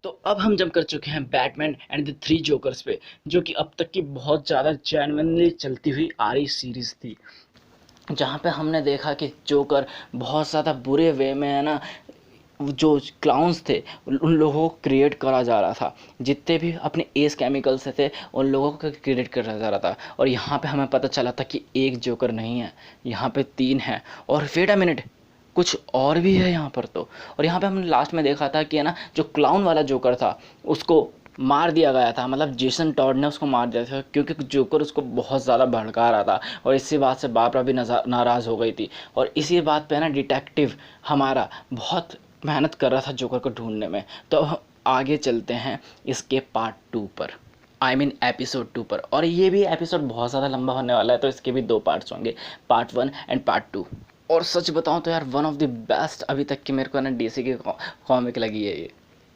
तो अब हम जंप कर चुके हैं Batman and the three jokers पे, जो कि अब तक की बहुत ज़्यादा जेन्युइनली चलती हुई आ रही सीरीज़ थी, जहाँ पे हमने देखा कि जोकर बहुत ज़्यादा बुरे वे में है ना, जो क्लाउन्स थे उन लोगों को क्रिएट करा जा रहा था। जितने भी अपने एस केमिकल से थे उन लोगों को क्रिएट करा जा रहा था। और यहाँ पे हमें पता चला था कि एक जोकर नहीं है, यहाँ पे तीन है। और वेट अ मिनट, कुछ और भी है यहाँ पर तो। और यहाँ पे हमने लास्ट में देखा था कि है ना, जो क्लाउन वाला जोकर था उसको मार दिया गया था, मतलब जेसन टॉड ने उसको मार दिया था, क्योंकि जोकर उसको बहुत ज़्यादा भड़का रहा था। और इसी बात से बाबरा भी नाराज़ हो गई थी। और इसी बात पे ना डिटेक्टिव हमारा बहुत मेहनत कर रहा था जोकर को ढूंढने में। तो हम आगे चलते हैं इसके पार्ट 2 पर, आई मीन एपिसोड 2 पर। और ये भी एपिसोड बहुत ज़्यादा लंबा होने वाला है, तो इसके भी 2 पार्ट्स होंगे, पार्ट 1 एंड पार्ट 2। और सच बताऊं तो यार, वन ऑफ द बेस्ट अभी तक की मेरे को ना डीसी की कॉमिक लगी है ये।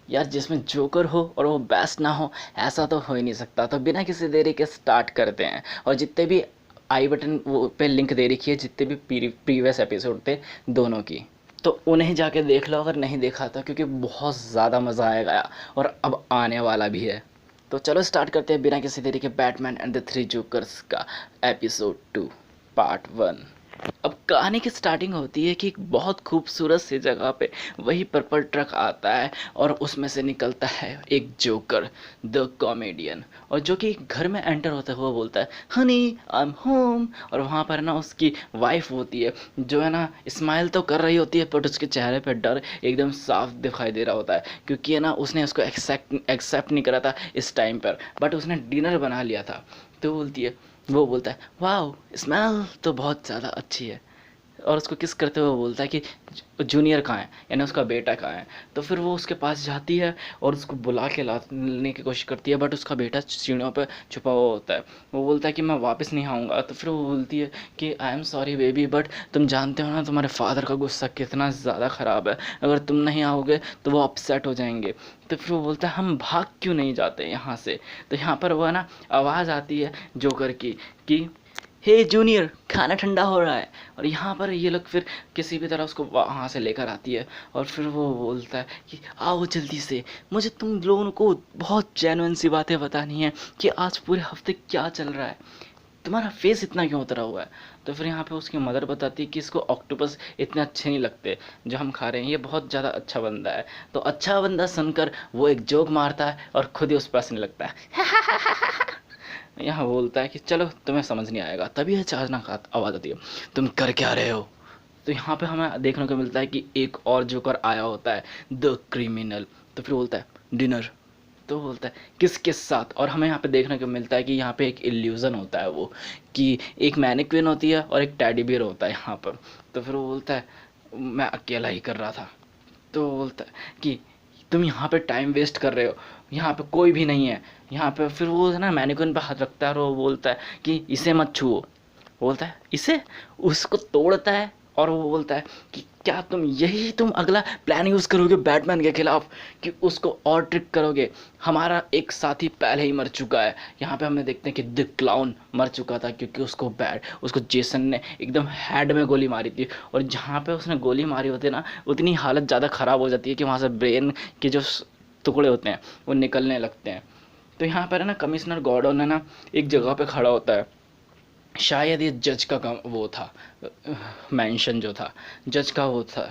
यार जिसमें जोकर हो और वो बेस्ट ना हो, ऐसा तो हो ही नहीं सकता। तो बिना किसी देरी के स्टार्ट करते हैं। और जितने भी आई बटन वो पे लिंक दे रखी है, जितने भी प्रीवियस एपिसोड थे दोनों की, तो उन्हें जाके देख लो अगर नहीं देखा था, क्योंकि बहुत ज़्यादा मज़ा आएगा और अब आने वाला भी है। तो चलो स्टार्ट करते हैं बिना किसी देरी के Batman and the three jokers का एपिसोड 2 पार्ट 1। अब कहानी की स्टार्टिंग होती है कि एक बहुत खूबसूरत सी जगह पे वही पर्पल ट्रक आता है, और उसमें से निकलता है एक जोकर द कॉमेडियन। और जो कि घर में एंटर होता हुआ बोलता है, हनी आई एम होम। और वहाँ पर ना उसकी वाइफ होती है, जो है ना स्माइल तो कर रही होती है, बट उसके चेहरे पे डर एकदम साफ दिखाई दे रहा होता है, क्योंकि है ना उसने उसको एक्सेप्ट नहीं करा था इस टाइम पर, बट उसने डिनर बना लिया था। तो बोलती है, वो बोलता है, वाओ स्मेल तो बहुत ज़्यादा अच्छी है। और उसको किस करते हुए वो बोलता है कि जूनियर कहाँ है, यानी उसका बेटा कहाँ है। तो फिर वो उसके पास जाती है और उसको बुला के लाने की कोशिश करती है, बट उसका बेटा सीढ़ियों पर छुपा हुआ होता है। वो बोलता है कि मैं वापस नहीं आऊँगा। तो फिर वो बोलती है कि I am sorry baby, but तुम जानते हो ना तुम्हारे फादर का गुस्सा कितना ज़्यादा ख़राब है, अगर तुम नहीं आओगे तो वो अपसेट हो जाएंगे। तो फिर वो बोलता है, हम भाग क्यों नहीं जाते यहाँ से। तो यहाँ पर वो है ना आवाज़ आती है जोकर की कि हे जूनियर, खाना ठंडा हो रहा है। और यहाँ पर ये लोग फिर किसी भी तरह उसको वहाँ से लेकर आती है। और फिर वो बोलता है कि आओ जल्दी से, मुझे तुम लोगों को बहुत जेन्युइन सी बातें बतानी है कि आज पूरे हफ्ते क्या चल रहा है, तुम्हारा फेस इतना क्यों उतरा हुआ है। तो फिर यहाँ पे उसकी मदर बताती है कि इसको ऑक्टोपस इतने अच्छे नहीं लगते जो हम खा रहे हैं, ये बहुत ज़्यादा अच्छा बंदा है। तो अच्छा बंदा सुनकर वो एक जोक मारता है और खुद ही उस पर हंसने लगता है। यहाँ बोलता है कि चलो तुम्हें समझ नहीं आएगा। तभी अचानक आवाज़ आती है, तुम कर क्या रहे हो। तो यहाँ पे हमें देखने को मिलता है कि एक और जोकर आया होता है, द क्रिमिनल। तो फिर बोलता है, डिनर। तो बोलता है किस किस साथ। और हमें यहाँ पे देखने को मिलता है कि यहाँ पे एक इल्यूज़न होता है, वो कि एक मैनिक्विन होती है और एक टेडी बियर होता है यहाँ पर। तो फिर वो बोलता है, मैं अकेला ही कर रहा था। तो वो बोलता है कि तुम यहाँ पे टाइम वेस्ट कर रहे हो, यहाँ पे कोई भी नहीं है यहाँ पे। फिर वो है ना मैनिक्विन पे हाथ रखता है और वो बोलता है कि इसे मत छुओ। बोलता है इसे, उसको तोड़ता है। और वो बोलता है कि क्या तुम अगला प्लान यूज़ करोगे बैटमैन के खिलाफ, कि उसको और ट्रिक करोगे। हमारा एक साथी पहले ही मर चुका है। यहाँ पे हमें देखते हैं कि द क्लाउन मर चुका था, क्योंकि उसको जेसन ने एकदम हेड में गोली मारी थी। और जहाँ पे उसने गोली मारी होती है ना, उतनी हालत ज़्यादा ख़राब हो जाती है कि वहाँ से ब्रेन के जो टुकड़े होते हैं वो निकलने लगते हैं। तो यहाँ पर है ना कमिश्नर गॉर्डन है ना एक जगह पे खड़ा होता है। शायद ये जज का काम वो था, मेंशन जो था जज का वो था,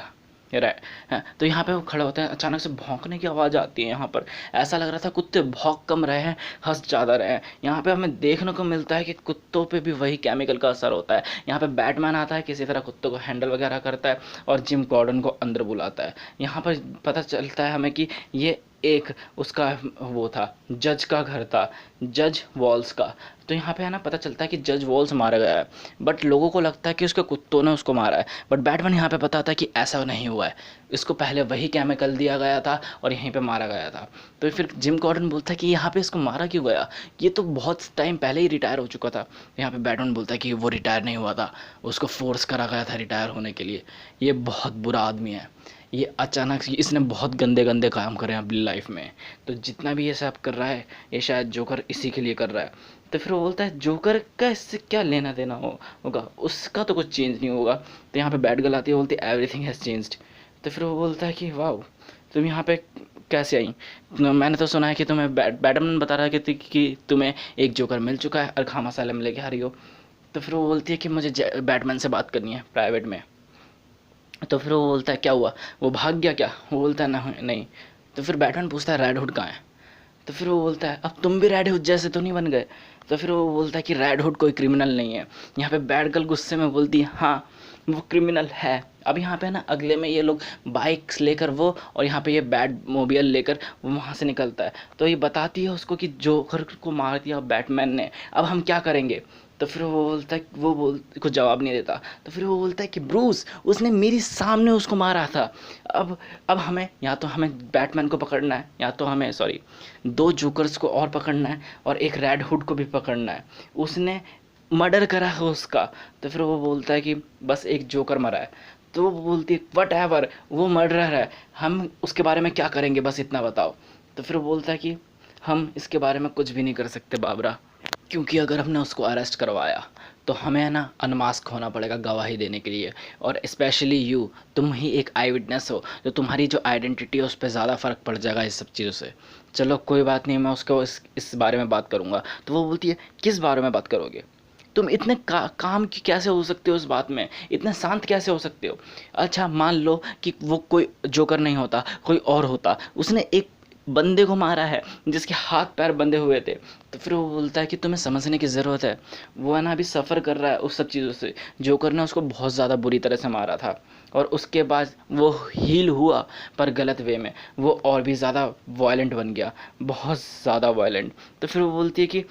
राइट। हाँ, तो यहाँ पे वो खड़ा होता है, अचानक से भौंकने की आवाज़ आती है। यहाँ पर ऐसा लग रहा था कुत्ते भौंक कम रहे हैं, हंस ज़्यादा रहे हैं। यहाँ पे हमें देखने को मिलता है कि कुत्तों पे भी वही केमिकल का असर होता है। यहाँ पे बैटमैन आता है, किसी तरह कुत्तों को हैंडल वगैरह करता है और जिम गॉर्डन को अंदर बुलाता है। यहाँ पर पता चलता है हमें कि ये एक उसका वो था, जज का घर था, जज वॉल्स का। तो यहाँ पे है ना पता चलता है कि जज वॉल्स मारा गया है, बट लोगों को लगता है कि उसके कुत्तों ने उसको मारा है। बट बैटमैन यहाँ पे बताता है कि ऐसा नहीं हुआ है, इसको पहले वही केमिकल दिया गया था और यहीं पे मारा गया था। तो फिर जिम गॉर्डन बोलता है कि यहाँ पे इसको मारा क्यों गया, ये तो बहुत टाइम पहले ही रिटायर हो चुका था। यहाँ पे बैटमैन बोलता है कि वो रिटायर नहीं हुआ था, उसको फोर्स करा गया था रिटायर होने के लिए। ये बहुत बुरा आदमी है, ये अचानक से इसने बहुत गंदे गंदे काम करे हैं अपनी लाइफ में। तो जितना भी ये सब कर रहा है, ये शायद जोकर इसी के लिए कर रहा है। तो फिर वो बोलता है जोकर का इससे क्या लेना देना होगा, उसका तो कुछ चेंज नहीं होगा। तो यहाँ पे बैट गर्ल आती है, बोलती है एवरीथिंग हैज़ चेंज्ड। तो फिर वो बोलता है कि वाह, तुम यहाँ पे कैसे आई? मैंने तो सुना है कि तुम्हें बैटमैन बता रहा है कि तुम्हें एक जोकर मिल चुका है अरखाम असylum लेके आ रही हो। तो फिर वो बोलती है कि मुझे बैटमैन से बात करनी है प्राइवेट में। तो फिर वो बोलता है क्या हुआ, वो भाग गया क्या? वो बोलता है ना, नहीं। तो फिर बैटमैन पूछता है रेड हुड कहाँ है? तो फिर वो बोलता है अब तुम भी रेड हुड जैसे तो नहीं बन गए? तो फिर वो बोलता है कि रेड हुड कोई क्रिमिनल नहीं है। यहाँ पे बैड गर्ल गुस्से में बोलती है हाँ वो क्रिमिनल है। अब यहाँ पे ना अगले में ये लोग बाइक्स लेकर वो, और यहाँ पे ये बैड मोबियल लेकर वो वहाँ से निकलता है। तो ये बताती है उसको कि जोकर को मार दिया बैटमैन ने, अब हम क्या करेंगे? तो फिर वो बोलता है, वो बोल कुछ जवाब नहीं देता। तो फिर वो बोलता है कि ब्रूस उसने मेरी सामने उसको मारा था। अब अब हमें या तो हमें बैटमैन को पकड़ना है, या तो हमें सॉरी दो जोकर्स को और पकड़ना है, और एक रेड हुड को भी पकड़ना है। उसने मर्डर करा है उसका। तो फिर वो बोलता है कि बस एक जोकर मरा है। तो वो बोलती है वट एवर, वो मर्डरर है, हम उसके बारे में क्या करेंगे बस इतना बताओ। तो फिर वो बोलता है कि हम इसके बारे में कुछ भी नहीं कर सकते बाबरा, क्योंकि अगर हमने उसको अरेस्ट करवाया तो हमें है ना अनमास्क होना पड़ेगा गवाही देने के लिए। और स्पेशली यू, तुम ही एक आई विटनेस हो, जो तुम्हारी जो आइडेंटिटी है उस पर ज़्यादा फ़र्क पड़ जाएगा इस सब चीज़ों से। चलो कोई बात नहीं, मैं उसको इस बारे में बात करूँगा। तो वो बोलती है किस बारे में बात करोगे? तुम इतने काम की कैसे हो सकते हो इस बात में, इतने शांत कैसे हो सकते हो? अच्छा मान लो कि वो कोई जोकर नहीं होता, कोई और होता, उसने एक बंदे को मारा है जिसके हाथ पैर बंधे हुए थे। तो फिर वो बोलता है कि तुम्हें समझने की ज़रूरत है, वो है ना अभी सफ़र कर रहा है उस सब चीज़ों से। जोकर ने उसको बहुत ज़्यादा बुरी तरह से मारा था, और उसके बाद वो हील हुआ पर गलत वे में, वो और भी ज़्यादा वायलेंट बन गया, बहुत ज़्यादा वायलेंट। तो फिर वो बोलती है कि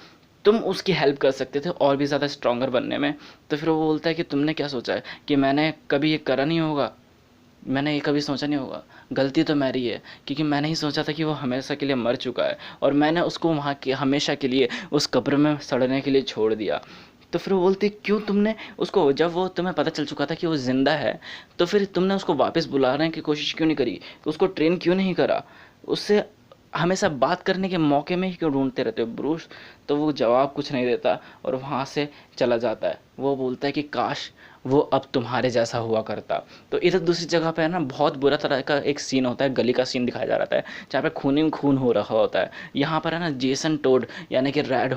तुम उसकी हेल्प कर सकते थे और भी ज़्यादा स्ट्रॉन्गर बनने में। तो फिर वो बोलता है कि तुमने क्या सोचा है कि मैंने कभी ये करा नहीं होगा, मैंने ये कभी सोचा नहीं होगा। गलती तो मेरी है, क्योंकि मैंने ही सोचा था कि वो हमेशा के लिए मर चुका है, और मैंने उसको वहाँ के हमेशा के लिए उस कब्र में सड़ने के लिए छोड़ दिया। तो फिर वो बोलती क्यों तुमने उसको, जब वो तुम्हें पता चल चुका था कि वो ज़िंदा है, तो फिर तुमने उसको वापस बुलाने की कोशिश क्यों नहीं करी, उसको ट्रेन क्यों नहीं करा, उससे हमेशा बात करने के मौके में ही क्यों ढूंढते रहते हो ब्रूस? तो वो जवाब कुछ नहीं देता और वहाँ से चला जाता है। वो बोलता है कि काश वो अब तुम्हारे जैसा हुआ करता। तो इधर दूसरी जगह पे है ना बहुत बुरा तरह का एक सीन होता है, गली का सीन दिखाया जा रहा है जहाँ पे खून ही खून हो रहा होता है। यहाँ पर है ना जेसन टोड यानी कि रेड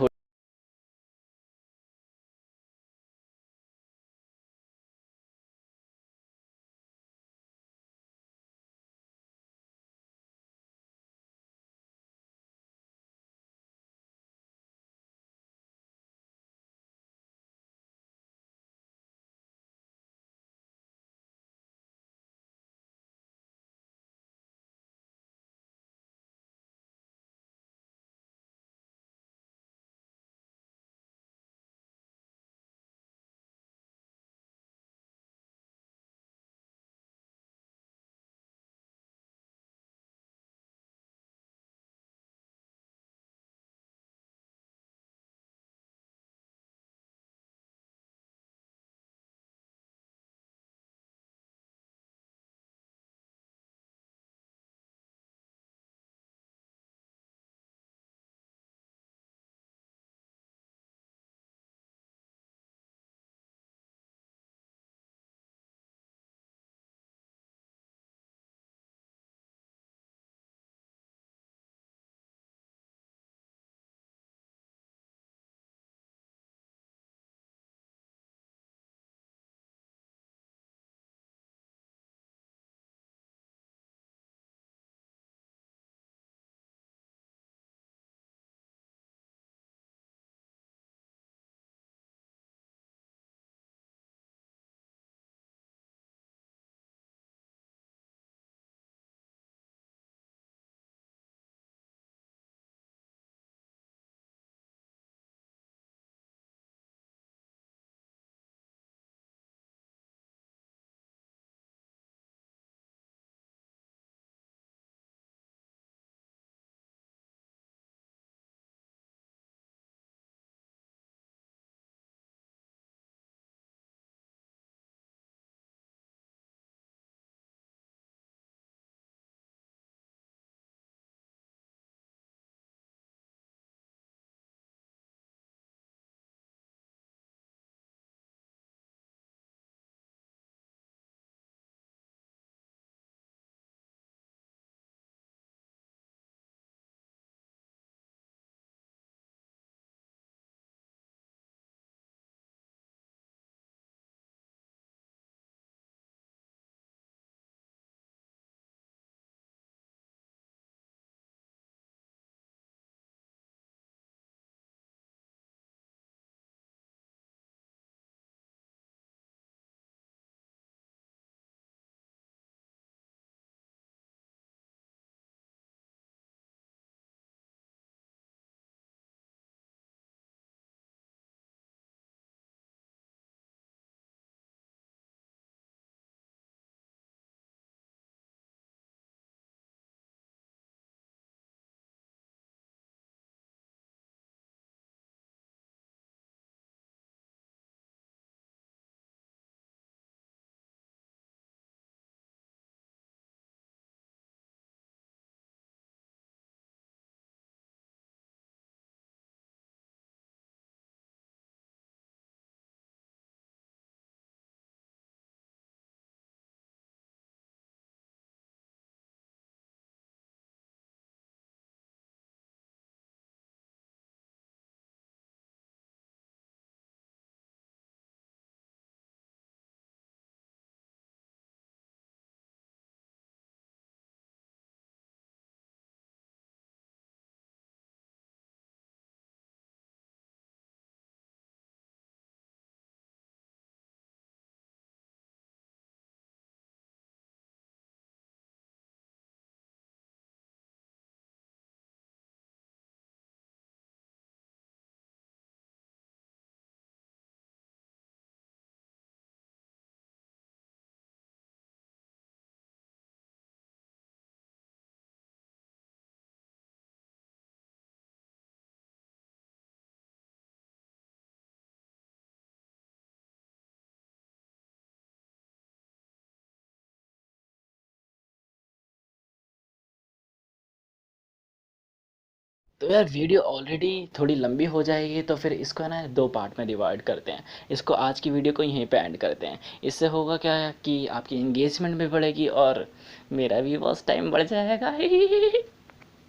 तो यार वीडियो ऑलरेडी थोड़ी लंबी हो जाएगी, तो फिर इसको है ना 2 पार्ट में डिवाइड करते हैं। इसको आज की वीडियो को यहीं पे एंड करते हैं। इससे होगा क्या है कि आपकी एंगेजमेंट भी बढ़ेगी और मेरा भी वॉच टाइम बढ़ जाएगा।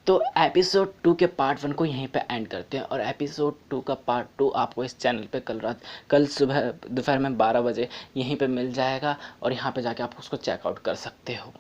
तो एपिसोड 2 के पार्ट 1 को यहीं पे एंड करते हैं, और एपिसोड 2 का पार्ट 2 आपको इस चैनल पे कल सुबह दोपहर में 12 बजे यहीं पे मिल जाएगा, और यहाँ पे जाके आप उसको चेकआउट कर सकते हो।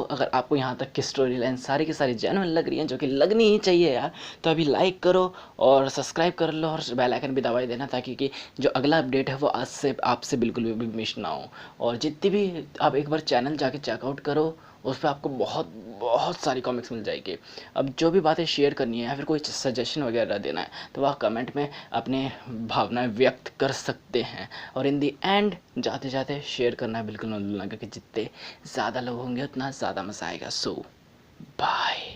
अगर आपको यहाँ तक की स्टोरी लाइन सारी की सारी जेन्युइन लग रही है, जो कि लगनी ही चाहिए यार, तो अभी लाइक करो और सब्सक्राइब कर लो, और बेल आइकन भी दबा ही देना, ताकि कि जो अगला अपडेट है वो आज से आपसे बिल्कुल भी मिस ना हो। और जितनी भी आप एक बार चैनल जाके चेकआउट करो, उस पर आपको बहुत बहुत सारी कॉमिक्स मिल जाएगी। अब जो भी बातें शेयर करनी है या फिर कोई सजेशन वगैरह देना है, तो वह कमेंट में अपने भावनाएं व्यक्त कर सकते हैं। और इन दी एंड जाते जाते शेयर करना बिल्कुल मत भूलना, क्योंकि जितने ज़्यादा लोग होंगे उतना ज़्यादा मज़ा आएगा। बाय।